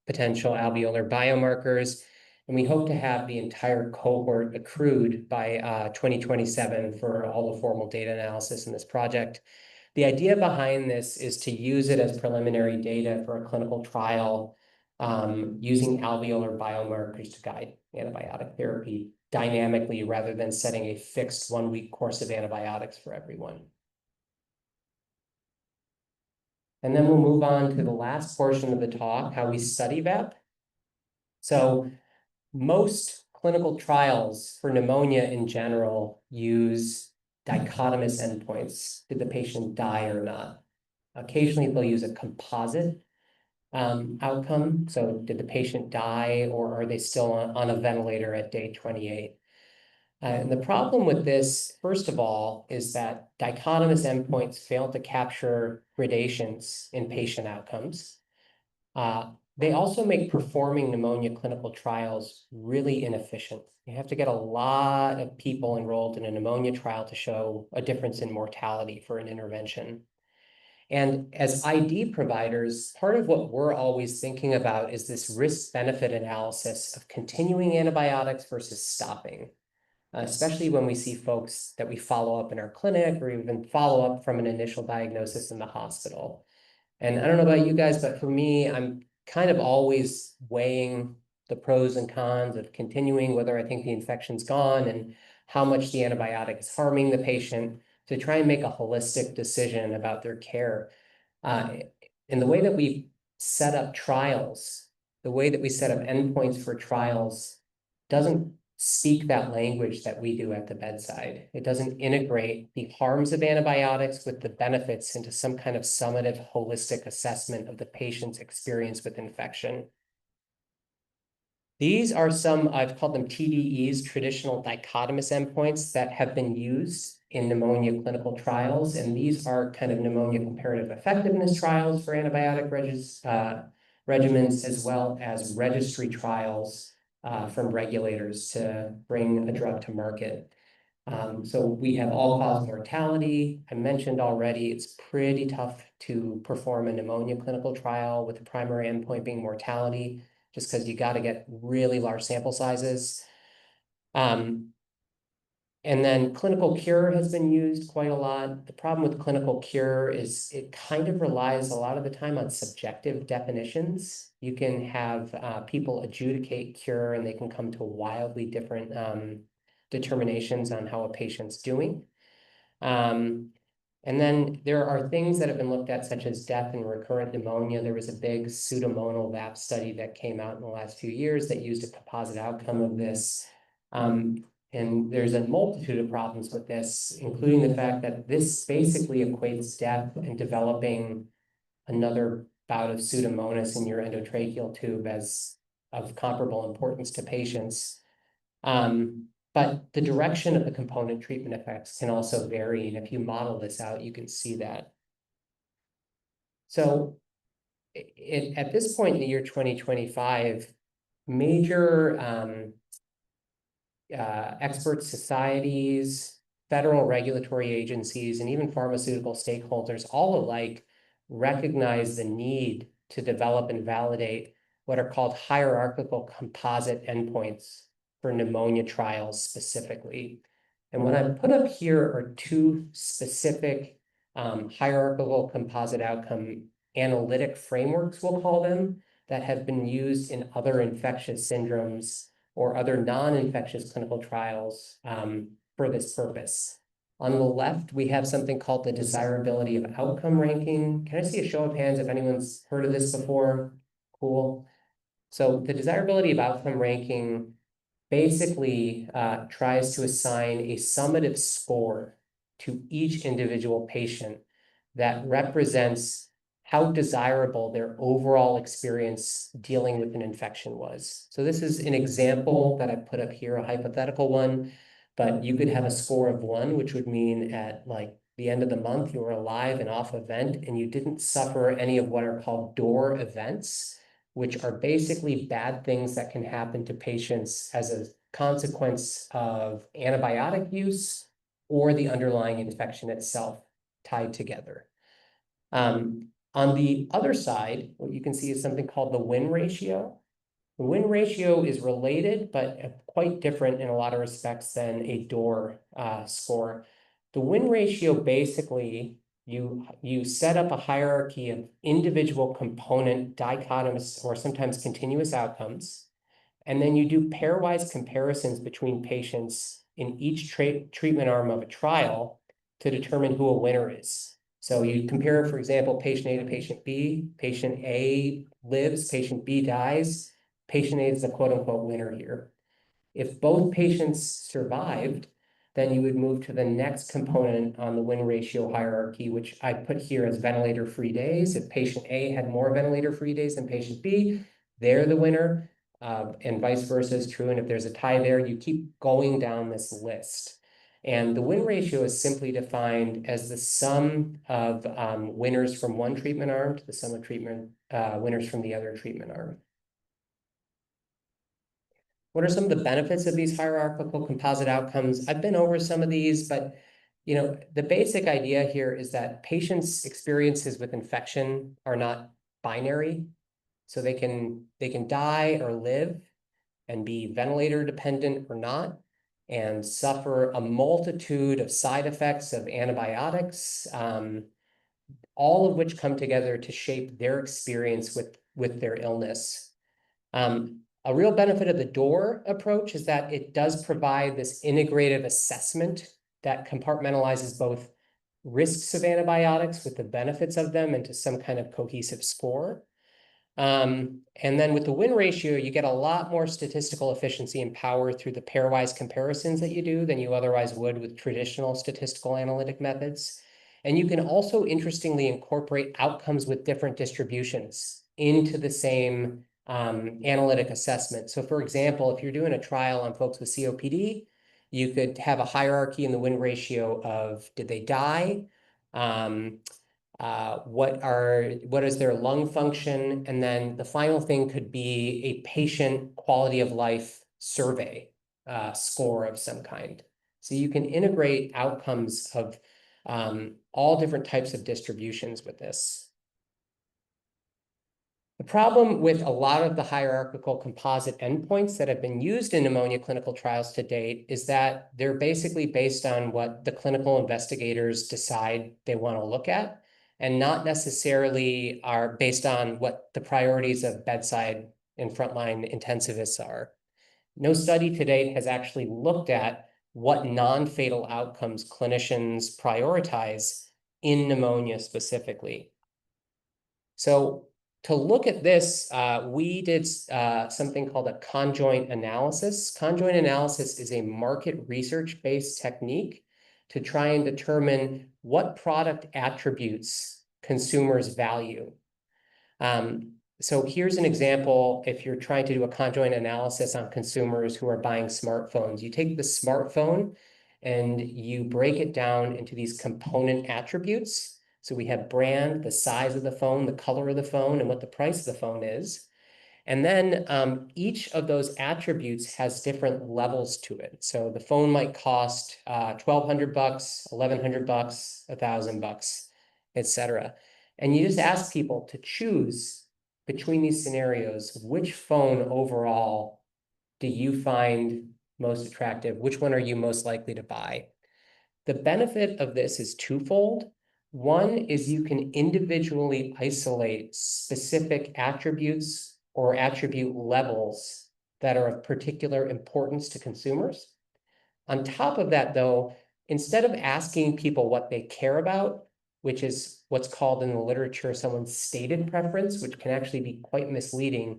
potential alveolar biomarkers. And we hope to have the entire cohort accrued by 2027 for all the formal data analysis in this project. The idea behind this is to use it as preliminary data for a clinical trial using alveolar biomarkers to guide antibiotic therapy dynamically rather than setting a fixed 1-week course of antibiotics for everyone. And then we'll move on to the last portion of the talk, how we study VEP. So most clinical trials for pneumonia in general use dichotomous endpoints. Did the patient die or not? Occasionally, they'll use a composite outcome. So did the patient die or are they still on a ventilator at day 28? And the problem with this, first of all, is that dichotomous endpoints fail to capture gradations in patient outcomes. They also make performing pneumonia clinical trials really inefficient. You have to get a lot of people enrolled in a pneumonia trial to show a difference in mortality for an intervention. And as ID providers, part of what we're always thinking about is this risk-benefit analysis of continuing antibiotics versus stopping, especially when we see folks that we follow up in our clinic or even follow up from an initial diagnosis in the hospital. And I don't know about you guys, but for me, I'm kind of always weighing the pros and cons of continuing, whether I think the infection's gone and how much the antibiotic is harming the patient, to try and make a holistic decision about their care. And the way that we set up trials, the way that we set up endpoints for trials doesn't speak that language that we do at the bedside. It doesn't integrate the harms of antibiotics with the benefits into some kind of summative holistic assessment of the patient's experience with infection. These are some, I've called them TDEs, traditional dichotomous endpoints, that have been used in pneumonia clinical trials. And these are kind of pneumonia comparative effectiveness trials for antibiotic regimens, as well as registry trials from regulators to bring a drug to market. So we have all-cause mortality. I mentioned already, it's pretty tough to perform a pneumonia clinical trial with the primary endpoint being mortality, just because you got to get really large sample sizes. And then clinical cure has been used quite a lot. The problem with clinical cure is it kind of relies a lot of the time on subjective definitions. You can have people adjudicate cure and they can come to wildly different determinations on how a patient's doing. And then there are things that have been looked at, such as death and recurrent pneumonia. There was a big pseudomonal VAP study that came out in the last few years that used a composite outcome of this. And there's a multitude of problems with this, including the fact that this basically equates death and developing another bout of pseudomonas in your endotracheal tube as of comparable importance to patients. But the direction of the component treatment effects can also vary. And if you model this out, you can see that. So at this point in the year 2025, major expert societies, federal regulatory agencies, and even pharmaceutical stakeholders all alike recognize the need to develop and validate what are called hierarchical composite endpoints for pneumonia trials specifically. And what I've put up here are two specific hierarchical composite outcome analytic frameworks, we'll call them, that have been used in other infectious syndromes or other non-infectious clinical trials for this purpose. On the left, we have something called the desirability of outcome ranking. Can I see a show of hands if anyone's heard of this before? Cool. So the desirability of outcome ranking basically tries to assign a summative score to each individual patient that represents how desirable their overall experience dealing with an infection was. So this is an example that I put up here, a hypothetical one, but you could have a score of 1, which would mean at like the end of the month, you were alive and off event, and you didn't suffer any of what are called door events, which are basically bad things that can happen to patients as a consequence of antibiotic use or the underlying infection itself tied together. On the other side, what you can see is something called the win ratio. The win ratio is related, but quite different in a lot of respects than a door score. The win ratio basically, you set up a hierarchy of individual component dichotomous or sometimes continuous outcomes, and then you do pairwise comparisons between patients in each treatment arm of a trial to determine who a winner is. So you compare, for example, patient A to patient B. Patient A lives, patient B dies. Patient A is the quote-unquote winner here. If both patients survived, then you would move to the next component on the win ratio hierarchy, which I put here as ventilator-free days. If patient A had more ventilator-free days than patient B, they're the winner, and vice versa is true. And if there's a tie there, you keep going down this list. And the win ratio is simply defined as the sum of winners from one treatment arm to the sum of winners from the other treatment arm. What are some of the benefits of these hierarchical composite outcomes? I've been over some of these, but the basic idea here is that patients' experiences with infection are not binary. So they can die or live and be ventilator dependent or not, and suffer a multitude of side effects of antibiotics, all of which come together to shape their experience with their illness. A real benefit of the door approach is that it does provide this integrative assessment that compartmentalizes both risks of antibiotics with the benefits of them into some kind of cohesive score. And then with the win ratio, you get a lot more statistical efficiency and power through the pairwise comparisons that you do than you otherwise would with traditional statistical analytic methods. And you can also interestingly incorporate outcomes with different distributions into the same analytic assessment. So for example, if you're doing a trial on folks with COPD, you could have a hierarchy in the win ratio of did they die? What is their lung function? And then the final thing could be a patient quality of life survey score of some kind. So you can integrate outcomes of all different types of distributions with this. The problem with a lot of the hierarchical composite endpoints that have been used in pneumonia clinical trials to date is that they're basically based on what the clinical investigators decide they want to look at, and not necessarily are based on what the priorities of bedside and frontline intensivists are. No study to date has actually looked at what non-fatal outcomes clinicians prioritize in pneumonia specifically. So to look at this, we did something called a conjoint analysis. Conjoint analysis is a market research-based technique to try and determine what product attributes consumers value. So here's an example. If you're trying to do a conjoint analysis on consumers who are buying smartphones, you take the smartphone and you break it down into these component attributes. So we have brand, the size of the phone, the color of the phone, and what the price of the phone is. And then each of those attributes has different levels to it. So the phone might cost $1,200, $1,100, $1,000, etc. And you just ask people to choose between these scenarios which phone overall do you find most attractive? Which one are you most likely to buy? The benefit of this is twofold. One is you can individually isolate specific attributes or attribute levels that are of particular importance to consumers. On top of that, though, instead of asking people what they care about, which is what's called in the literature someone's stated preference, which can actually be quite misleading,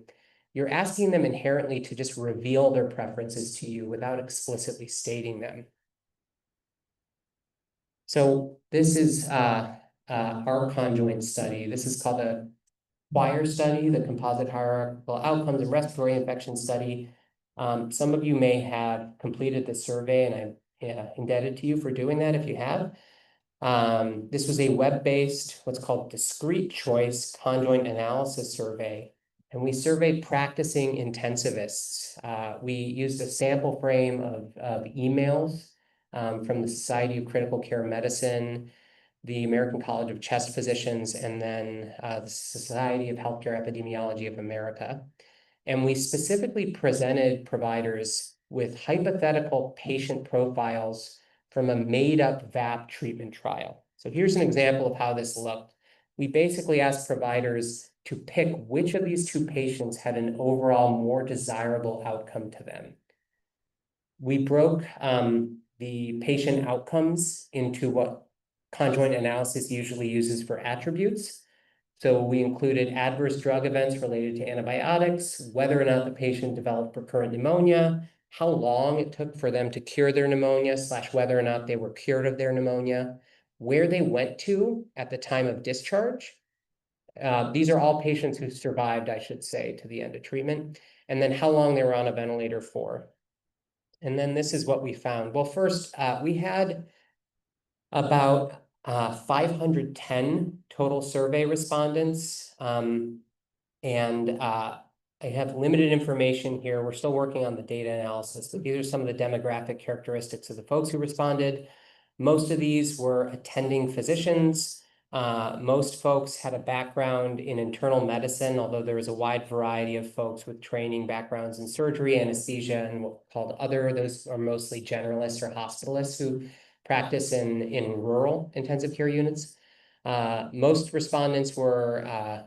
you're asking them inherently to just reveal their preferences to you without explicitly stating them. So this is our conjoint study. This is called the Choir study, the composite hierarchical outcomes and respiratory infection study. Some of you may have completed the survey, and I'm indebted to you for doing that if you have. This was a web-based, what's called discrete choice conjoint analysis survey. And we surveyed practicing intensivists. We used a sample frame of emails from the Society of Critical Care Medicine, the American College of Chest Physicians, and then the Society of Healthcare Epidemiology of America. And we specifically presented providers with hypothetical patient profiles from a made-up VAP treatment trial. So here's an example of how this looked. We basically asked providers to pick which of these two patients had an overall more desirable outcome to them. We broke the patient outcomes into what conjoint analysis usually uses for attributes. So we included adverse drug events related to antibiotics, whether or not the patient developed recurrent pneumonia, how long it took for them to cure their pneumonia, / whether or not they were cured of their pneumonia, where they went to at the time of discharge. These are all patients who survived, I should say, to the end of treatment, and then how long they were on a ventilator for. And then this is what we found. Well, first, we had about 510 total survey respondents. I have limited information here. We're still working on the data analysis, but these are some of the demographic characteristics of the folks who responded. Most of these were attending physicians. Most folks had a background in internal medicine, although there was a wide variety of folks with training backgrounds in surgery, anesthesia, and what's called other. Those are mostly generalists or hospitalists who practice in rural intensive care units. Most respondents were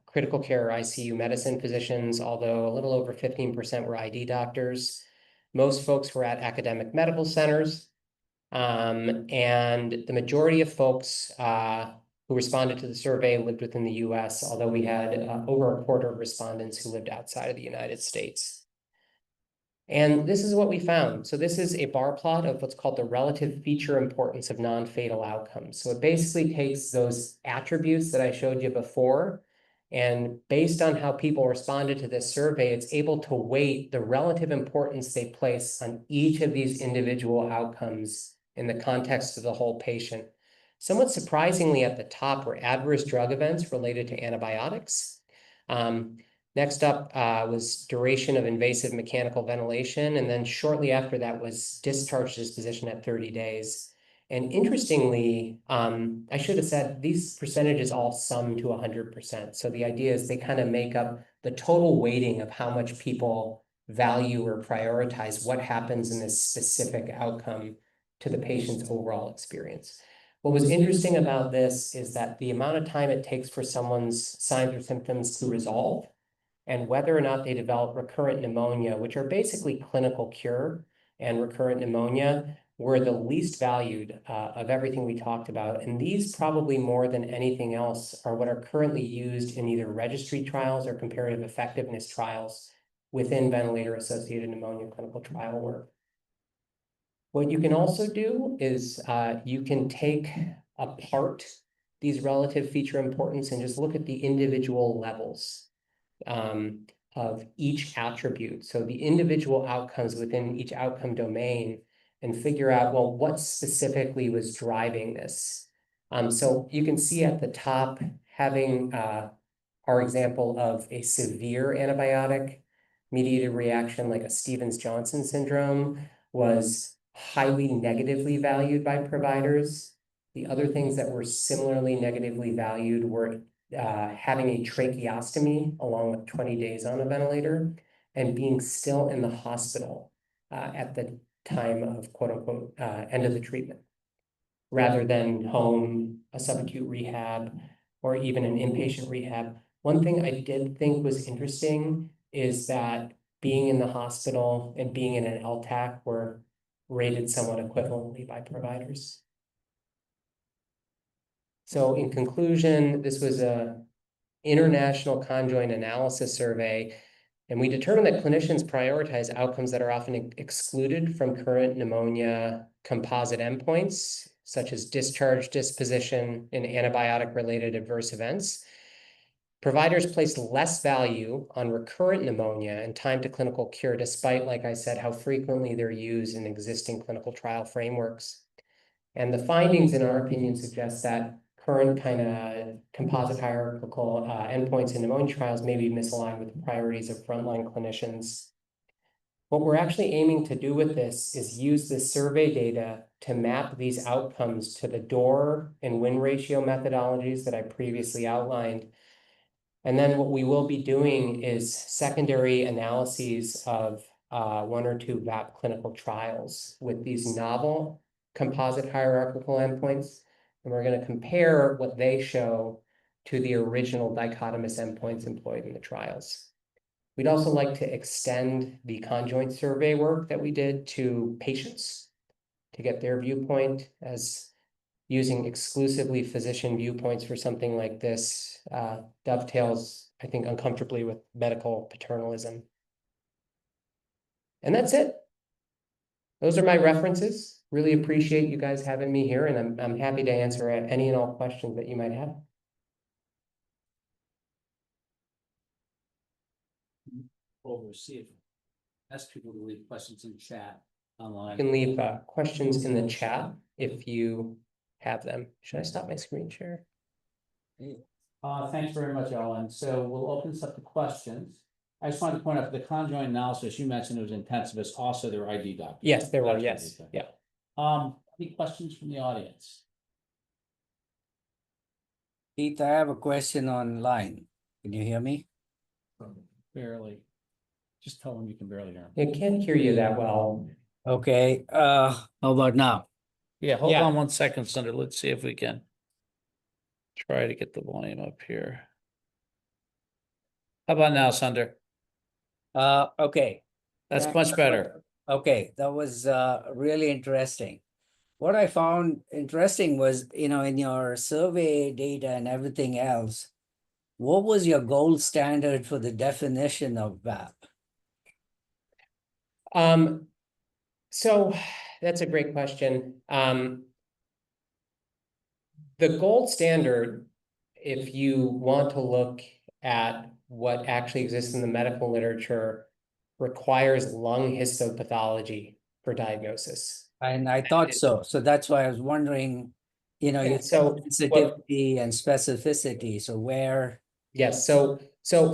critical care ICU medicine physicians, although a little over 15% were ID doctors. Most folks were at academic medical centers. And the majority of folks who responded to the survey lived within the US, although we had over a quarter of respondents who lived outside of the United States. And this is what we found. So this is a bar plot of what's called the relative feature importance of non-fatal outcomes. So it basically takes those attributes that I showed you before, and based on how people responded to this survey, it's able to weight the relative importance they place on each of these individual outcomes in the context of the whole patient. Somewhat surprisingly, at the top were adverse drug events related to antibiotics. Next up was duration of invasive mechanical ventilation, and then shortly after that was discharge disposition at 30 days. And interestingly, I should have said these percentages all sum to 100%. So the idea is they kind of make up the total weighting of how much people value or prioritize what happens in this specific outcome to the patient's overall experience. What was interesting about this is that the amount of time it takes for someone's signs or symptoms to resolve, and whether or not they develop recurrent pneumonia, which are basically clinical cure and recurrent pneumonia, were the least valued of everything we talked about. And these probably more than anything else are what are currently used in either registry trials or comparative effectiveness trials within ventilator-associated pneumonia clinical trial work. What you can also do is you can take apart these relative feature importance and just look at the individual levels of each attribute. So the individual outcomes within each outcome domain, and figure out, well, what specifically was driving this. So you can see at the top, having our example of a severe antibiotic mediated reaction like a Stevens-Johnson syndrome was highly negatively valued by providers. The other things that were similarly negatively valued were having a tracheostomy along with 20 days on a ventilator, and being still in the hospital at the time of quote unquote end of the treatment, rather than home, a subacute rehab, or even an inpatient rehab. One thing I did think was interesting is that being in the hospital and being in an LTAC were rated somewhat equivalently by providers. So in conclusion, this was a international conjoint analysis survey, and we determined that clinicians prioritize outcomes that are often excluded from current pneumonia composite endpoints, such as discharge disposition and antibiotic-related adverse events. Providers place less value on recurrent pneumonia and time to clinical cure, despite, like I said, how frequently they're used in existing clinical trial frameworks. And the findings, in our opinion, suggest that current kind of composite hierarchical endpoints in pneumonia trials may be misaligned with the priorities of frontline clinicians. What we're actually aiming to do with this is use the survey data to map these outcomes to the door and win ratio methodologies that I previously outlined. And then what we will be doing is secondary analyses of 1 or 2 VAP clinical trials with these novel composite hierarchical endpoints. And we're going to compare what they show to the original dichotomous endpoints employed in the trials. We'd also like to extend the conjoint survey work that we did to patients to get their viewpoint, as using exclusively physician viewpoints for something like this dovetails, I think, uncomfortably with medical paternalism. And that's it. Those are my references. Really appreciate you guys having me here, and I'm happy to answer any and all questions that you might have.
Over, see if, ask people to leave questions in the chat
You
online.
can leave questions in the chat if you have them. Should I stop my screen share?
Thanks very much, Owen. So we'll open this up to questions. I just wanted to point out the conjoint analysis, you mentioned it was intensivist, also their ID doctors.
Yes, there were,
That's
yes,
what they said.
yeah.
Any questions from the audience?
Keith, I have a question online. Can you hear me?
Barely. Just tell them you can barely hear them.
I can't hear you that well.
Okay, how about now?
Yeah, hold
Yeah.
on 1 second, Sunder. Let's see if we can try to get the volume up here. How about now, Sunder?
Okay.
That's
Yeah,
much better.
Okay, that was really interesting. What I found interesting was, in your survey data and everything else, what was your gold standard for the definition of VAP?
So that's a great question. The gold standard, if you want to look at what actually exists in the medical literature, requires lung histopathology for diagnosis.
And I thought so. So that's why I was wondering, you
Yeah, so
sensitivity and specificity. So where?
Yes, so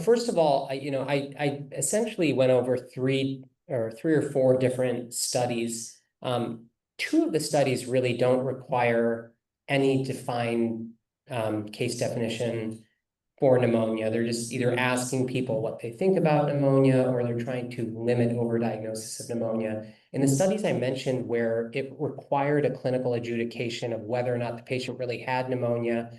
first of all, I essentially went over three or four different studies. 2 of the studies really don't require any defined case definition for pneumonia. They're just either asking people what they think about pneumonia, or they're trying to limit overdiagnosis of pneumonia. In the studies I mentioned where it required a clinical adjudication of whether or not the patient really had pneumonia,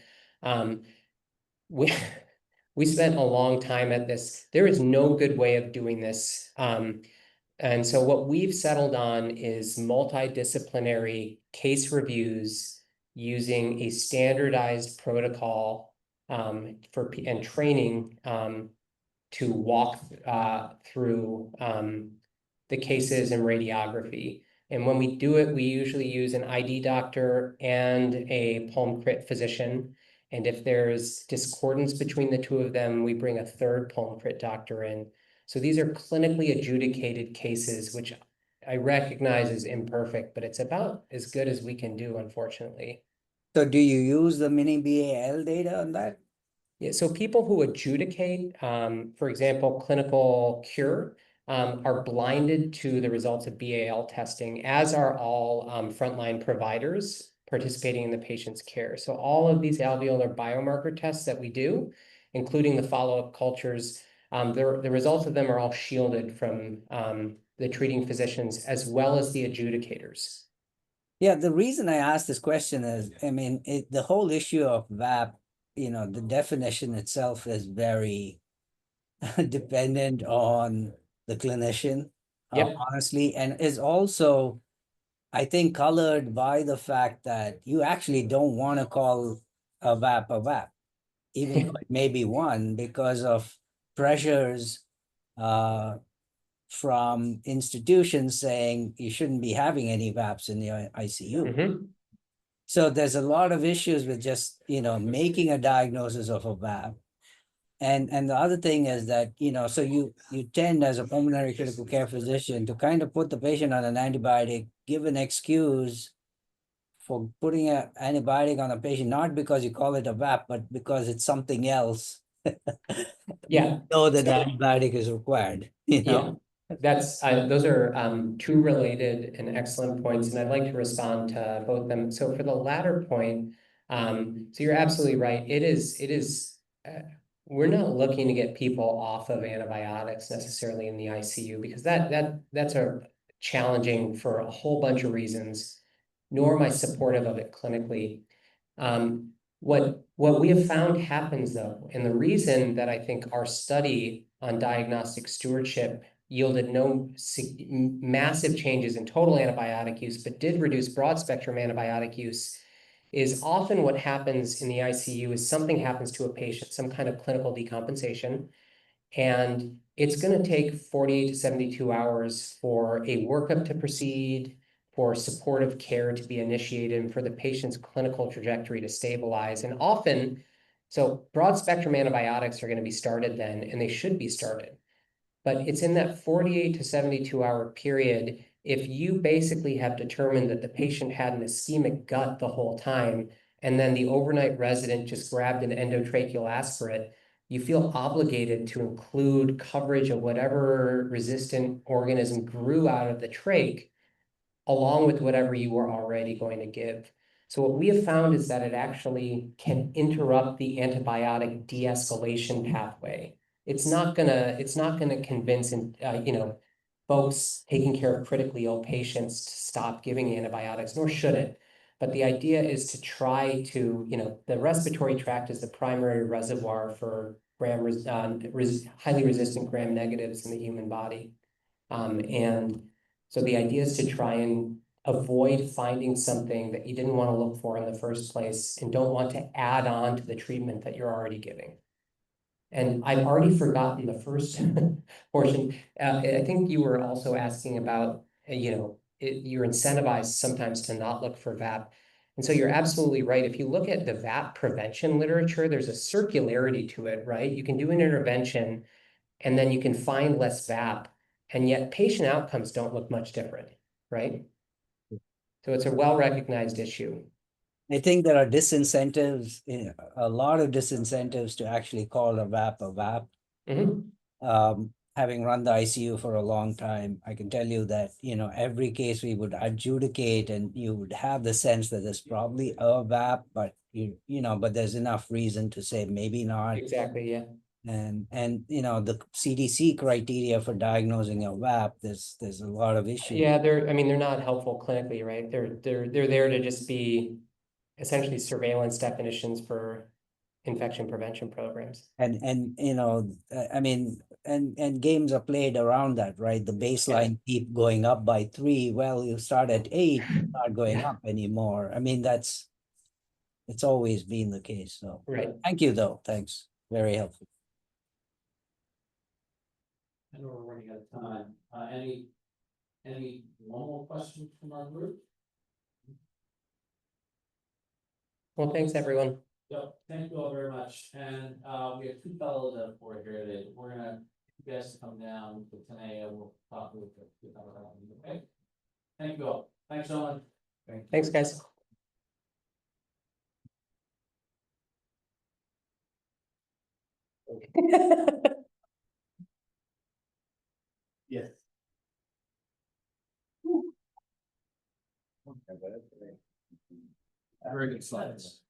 we spent a long time at this. There is no good way of doing this. And so what we've settled on is multidisciplinary case reviews using a standardized protocol and training to walk through the cases and radiography. And when we do it, we usually use an ID doctor and a pulm crit physician. And if there's discordance between the 2 of them, we bring a third pulm crit doctor in. So these are clinically adjudicated cases, which I recognize is imperfect, but it's about as good as we can do, unfortunately.
So do you use the mini BAL data on that?
Yeah, so people who adjudicate, for example, clinical cure, are blinded to the results of BAL testing, as are all frontline providers participating in the patient's care. So all of these alveolar biomarker tests that we do, including the follow-up cultures, The results of them are all shielded from the treating physicians as well as the adjudicators.
Yeah, the reason I asked this question is, I mean, the whole issue of VAP, the definition itself is very dependent on the clinician,
Yep.
honestly, and is also, I think, colored by the fact that you actually don't want to call a VAP, even though it may be one, because of pressures from institutions saying you shouldn't be having any VAPs in the ICU.
Mhm.
So there's a lot of issues with just, making a diagnosis of a VAP. And the other thing is that, so you tend as a pulmonary critical care physician to kind of put the patient on an antibiotic, give an excuse for putting an antibiotic on a patient, not because you call it a VAP, but because it's something else.
Yeah.
Know that the antibiotic is required,
Yeah. That's those are two related and excellent points, and I'd like to respond to both of them. So for the latter point, so you're absolutely right. It is we're not looking to get people off of antibiotics necessarily in the ICU, because that's a challenging for a whole bunch of reasons, nor am I supportive of it clinically. What we have found happens though, and the reason that I think our study on diagnostic stewardship yielded no massive changes in total antibiotic use, but did reduce broad spectrum antibiotic use, is often what happens in the ICU is something happens to a patient, some kind of clinical decompensation, and it's going to take 48 to 72 hours for a workup to proceed, for supportive care to be initiated, and for the patient's clinical trajectory to stabilize. And often, so broad spectrum antibiotics are going to be started then, and they should be started. But it's in that 48 to 72 hour period, if you basically have determined that the patient had an ischemic gut the whole time, and then the overnight resident just grabbed an endotracheal aspirate, you feel obligated to include coverage of whatever resistant organism grew out of the trach, along with whatever you were already going to give. So what we have found is that it actually can interrupt the antibiotic de-escalation pathway. It's not gonna convince folks taking care of critically ill patients to stop giving antibiotics, nor should it. But the idea is to try to, the respiratory tract is the primary reservoir for highly resistant gram negatives in the human body. And so the idea is to try and avoid finding something that you didn't want to look for in the first place and don't want to add on to the treatment that you're already giving. And I've already forgotten the first portion. I think you were also asking about, you're incentivized sometimes to not look for VAP. And so you're absolutely right. If you look at the VAP prevention literature, there's a circularity to it, right? You can do an intervention and then you can find less VAP, and yet patient outcomes don't look much different, right? So it's a well-recognized issue.
I think there are disincentives, a lot of disincentives to actually call a VAP a VAP. Having run the ICU for a long time, I can tell you that, every case we would adjudicate and you would have the sense that there's probably a VAP, but but there's enough reason to say maybe not.
Exactly, yeah.
And the CDC criteria for diagnosing a VAP, there's a lot of issues.
Yeah, they're not helpful clinically, right? They're there to just be essentially surveillance definitions for infection prevention programs.
And I mean, and games are played around that, right? The baseline keep going up by 3. Well, you start at 8, not going up anymore. I mean, it's always been the case. So
Right.
thank you though. Thanks. Very helpful.
I know we're running out of time. Any normal questions from our group?
Well, thanks, everyone.
Yep, thank you all very much. And we have 2 fellows up for here today. We're gonna, you guys to come down to Tanea, we'll talk with you. Okay? Thank you all. Thanks, Owen.
Thanks, guys.
Yes. Very good slides.